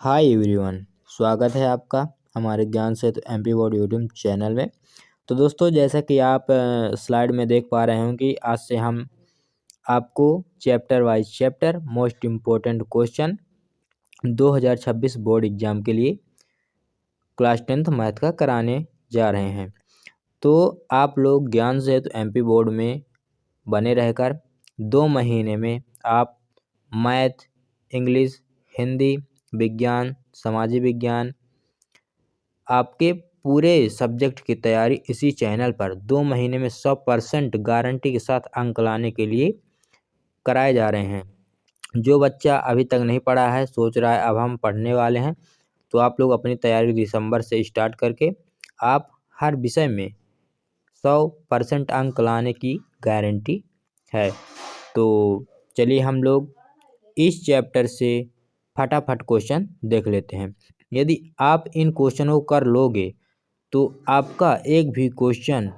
Hi everyone, स्वागत है आपका हमारे ज्ञान सेतु एमपी बोर्ड यूट्यूब चैनल में। तो दोस्तों, जैसा कि आप स्लाइड में देख पा रहे हों कि आज से हम आपको chapter wise chapter most important question 2026 board exam के लिए क्लास 10th मैथ का कराने जा रहे हैं। तो आप लोग ज्ञान सेतु एमपी बोर्ड में बने रहकर 2 महीने में आप मैथ, इंग्लिश, हिंदी, विज्ञान, सामाजिक विज्ञान, आपके पूरे सब्जेक्ट की तैयारी इसी चैनल पर 2 महीने में 100% गारंटी के साथ अंक लाने के लिए कराए जा रहे हैं। जो बच्चा अभी तक नहीं पढ़ा है, सोच रहा है अब हम पढ़ने वाले हैं, तो आप लोग अपनी तैयारी दिसंबर से स्टार्ट करके आप हर विषय में 100% अंक लाने की गारंटी है। तो चलिए हम लोग इस चैप्टर से फटाफट क्वेश्चन देख लेते हैं। यदि आप इन क्वेश्चनों को कर लोगे तो आपका एक भी क्वेश्चन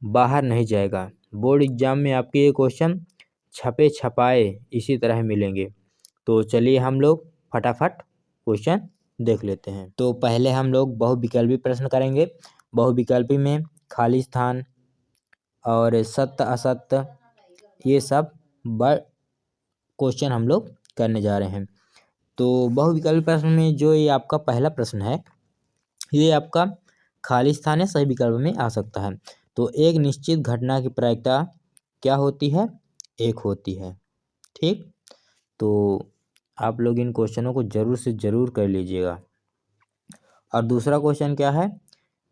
बाहर नहीं जाएगा। बोर्ड एग्जाम में आपके ये क्वेश्चन छपे छपाए इसी तरह मिलेंगे। तो चलिए हम लोग फटाफट क्वेश्चन देख लेते हैं। तो पहले हम लोग बहुविकल्पी प्रश्न करेंगे। बहुविकल्पी में खाली स्थान और सत्य असत्य ये सब क्वेश्चन हम लोग करने जा रहे हैं। तो बहुविकल्पी प्रश्न में जो ये आपका पहला प्रश्न है, ये आपका खाली स्थान है, सही विकल्प में आ सकता है। तो एक निश्चित घटना की प्रायिकता क्या होती है? 1 होती है। ठीक, तो आप लोग इन क्वेश्चनों को जरूर से जरूर कर लीजिएगा। और दूसरा क्वेश्चन क्या है?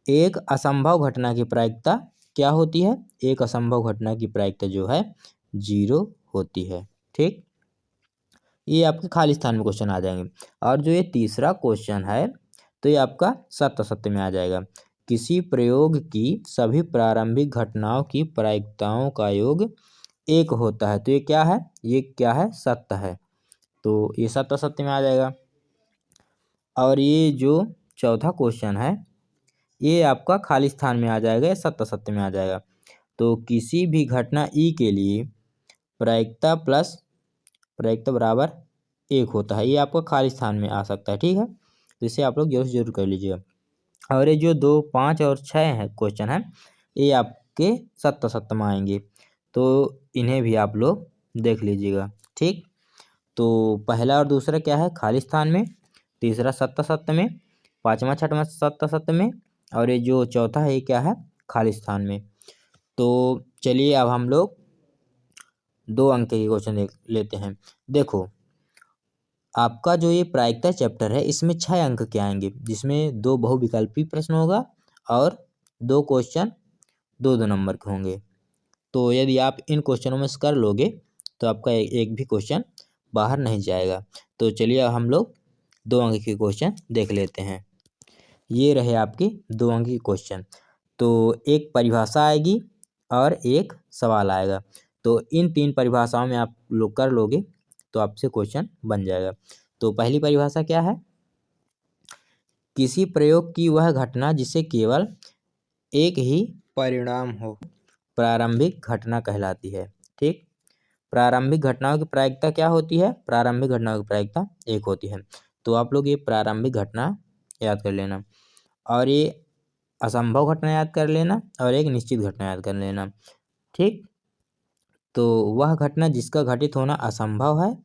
एक असंभव घटना की प्रायिकता क्या होती है? एक असंभव घटना की प्रायिकता जो है 0 होती है। ठीक, ये आपके खाली स्थान में क्वेश्चन आ जाएंगे। और जो ये तीसरा क्वेश्चन है, तो ये आपका सत्य असत्य में आ जाएगा। किसी प्रयोग की सभी प्रारंभिक घटनाओं की प्रायिकताओं का योग 1 होता है। तो ये क्या है? ये क्या है? सत्य है। तो ये सत्य असत्य में आ जाएगा। और ये जो चौथा क्वेश्चन है, ये आपका खाली स्थान में आ जाएगा, या सत्य असत्य में आ जाएगा। तो किसी भी घटना ई के लिए प्रायिकता प्लस प्रायिकता बराबर 1 होता है। ये आपका खाली स्थान में आ सकता है। ठीक है, तो इसे आप लोग जरूर कर लीजिएगा। और ये जो 2, 5 और 6 है क्वेश्चन है, ये आपके सत्य असत्य में आएंगे। तो इन्हें भी आप लोग देख लीजिएगा। ठीक, तो पहला और दूसरा क्या है? खाली स्थान में। तीसरा सत्य असत्य में। पाँचवा छठवां सत्य असत्य में। और ये जो चौथा है, ये क्या है? खाली स्थान में। तो चलिए अब हम लोग 2 अंक के क्वेश्चन देख लेते हैं। देखो, आपका जो ये प्रायिकता चैप्टर है, इसमें 6 अंक के आएंगे, जिसमें 2 बहुविकल्पी प्रश्न होगा और 2 क्वेश्चन 2-2 नंबर के होंगे। तो यदि आप इन क्वेश्चनों में से कर लोगे तो आपका एक भी क्वेश्चन बाहर नहीं जाएगा। तो चलिए अब हम लोग 2 अंक के क्वेश्चन देख लेते हैं। ये रहे आपके 2 अंक के क्वेश्चन। तो एक परिभाषा आएगी और एक सवाल आएगा। तो इन 3 परिभाषाओं में आप लोग कर लोगे तो आपसे क्वेश्चन बन जाएगा। तो पहली परिभाषा क्या है? किसी प्रयोग की वह घटना जिसे केवल एक ही परिणाम हो प्रारंभिक घटना कहलाती है। ठीक, प्रारंभिक घटनाओं की प्रायिकता क्या होती है? प्रारंभिक घटनाओं की प्रायिकता 1 होती है। तो आप लोग ये प्रारंभिक घटना याद कर लेना, और ये असंभव घटना याद कर लेना, और एक निश्चित घटना याद कर लेना। ठीक, तो वह घटना जिसका घटित होना असंभव है,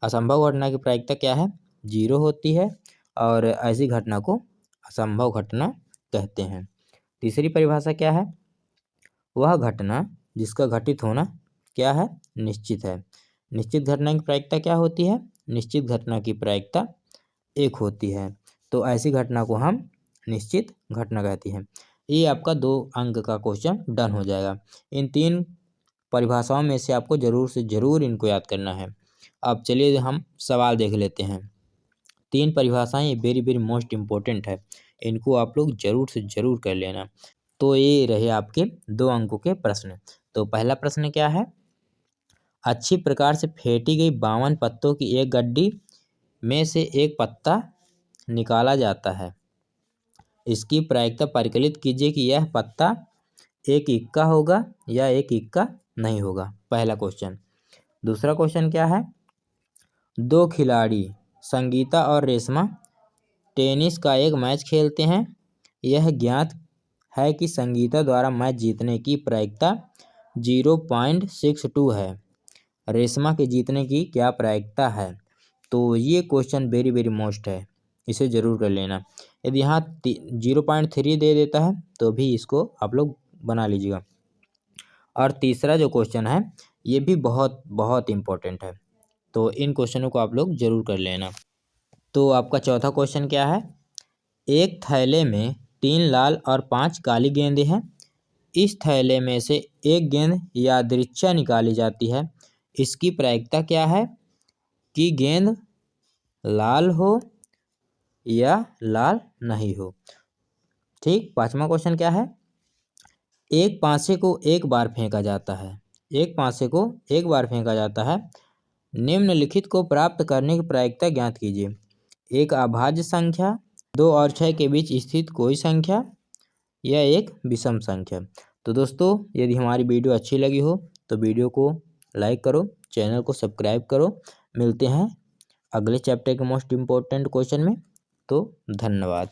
असंभव घटना की प्रायिकता क्या है? 0 होती है, और ऐसी घटना को असंभव घटना कहते हैं। तीसरी परिभाषा क्या है? वह घटना जिसका घटित होना क्या है? निश्चित है। निश्चित घटना की प्रायिकता क्या होती है? निश्चित घटना की प्रायिकता 1 होती है। तो ऐसी घटना को हम निश्चित घटना कहते हैं। ये आपका 2 अंक का क्वेश्चन डन हो जाएगा। इन 3 परिभाषाओं में से आपको जरूर से जरूर इनको याद करना है। अब चलिए हम सवाल देख लेते हैं। 3 परिभाषाएं वेरी वेरी मोस्ट इम्पोर्टेंट है, इनको आप लोग जरूर से जरूर कर लेना। तो ये रहे आपके 2 अंकों के प्रश्न। तो पहला प्रश्न क्या है? अच्छी प्रकार से फेंटी गई 52 पत्तों की एक गड्डी में से एक पत्ता निकाला जाता है। इसकी प्रायिकता परिकलित कीजिए कि यह पत्ता एक इक्का होगा या एक इक्का नहीं होगा। पहला क्वेश्चन। दूसरा क्वेश्चन क्या है? 2 खिलाड़ी संगीता और रेशमा टेनिस का एक मैच खेलते हैं। यह ज्ञात है कि संगीता द्वारा मैच जीतने की प्रायिकता 0.62 है। रेशमा के जीतने की क्या प्रायिकता है? तो ये क्वेश्चन वेरी वेरी मोस्ट है, इसे ज़रूर कर लेना। यदि यहाँ 0.3 दे देता है तो भी इसको आप लोग बना लीजिएगा। और तीसरा जो क्वेश्चन है ये भी बहुत बहुत इम्पोर्टेंट है, तो इन क्वेश्चनों को आप लोग ज़रूर कर लेना। तो आपका चौथा क्वेश्चन क्या है? एक थैले में 3 लाल और 5 काली गेंदें हैं। इस थैले में से एक गेंद यादृच्छा निकाली जाती है। इसकी प्रायिकता क्या है कि गेंद लाल हो या लाल नहीं हो? ठीक। पांचवा क्वेश्चन क्या है? एक पासे को एक बार फेंका जाता है। एक पासे को एक बार फेंका जाता है। निम्नलिखित को प्राप्त करने की प्रायिकता ज्ञात कीजिए। एक अभाज्य संख्या, 2 और 6 के बीच स्थित कोई संख्या, या एक विषम संख्या। तो दोस्तों यदि हमारी वीडियो अच्छी लगी हो तो वीडियो को लाइक करो, चैनल को सब्सक्राइब करो। मिलते हैं अगले चैप्टर के मोस्ट इम्पोर्टेंट क्वेश्चन में। तो धन्यवाद।